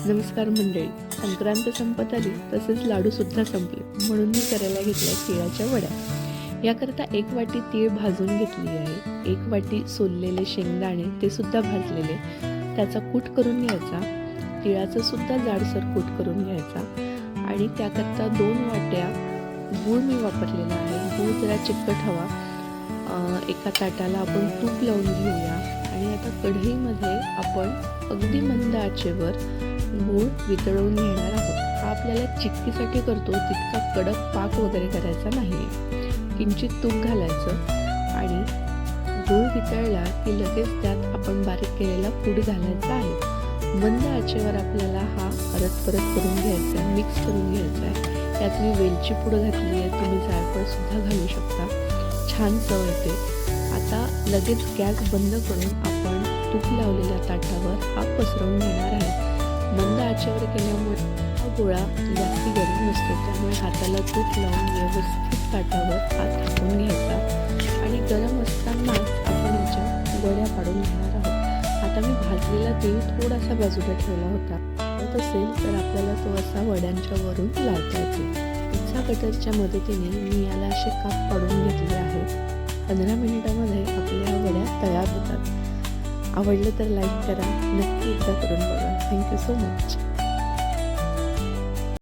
नमस्कार मंडळी, संक्रांत संपत आली तसेच लाडूसुद्धा संपले, म्हणून मी करायला घेतल्या तिळाच्या वड्या। याकरता 1 वाटी तीळ भाजून घेतली आहे, 1 वाटी सोललेले शेंगदाणे ते सुद्धा भाजलेले, त्याचा कूट करून घ्यायचा। तिळाचा सुद्धा जाडसर कूट करून घ्यायचा आणि त्याकरता 2 वाट्या गूळ मी वापरलेला आहे। गूळ जरा चिकट हवा। एका ताटाला आपण तूप लावून घेऊया आणि आता कढईमध्ये आपण अगदी मंद आचेवर गूळ वितळवून घेणार आहोत। हा आपल्याला चिक्कीसाठी करतो, तितका कडक पाक वगैरे करायचा नाही। किंचित तूप घालायचं आणि गूळ वितळला की लगेच त्यात आपण बारीक केलेला कूट घालायचा आहे। मंद आचेवर आपल्याला हा परत करून घ्यायचा आहे, मिक्स करून घ्यायचा आहे। त्यात मी वेलची पूड घातली आहे, तुम्ही जायफळ सुद्धा घालू शकता, छान चव येते। आता लगेच गॅस बंद करून आपण तूप लावलेल्या ताटावर हा पसरवून घेणार आहे। मंद आचेवर केल्यामुळे हा गोळा जास्ती गरम नसतो, त्यामुळे हाताला तूप लावून व्यवस्थित ताटावर हा थापून घ्यायचा आणि गरम असतानाच आपण याच्या वड्या पाडून घेणार आहोत। आता मी भाजलेला तीळ थोडासा बाजूला ठेवला होता, असेल तर आपल्याला तो असा वड्यांच्या वरून लावता येतो। पिझ्झा कटरच्या मदतीने मी याला असे काप पाडून घेतले आहेत। 15 मिनिटामध्ये आपल्या वड्या तयार होतात। आवडले तर लाईक करा, नक्की एकदा करून बघा। Thank you so much.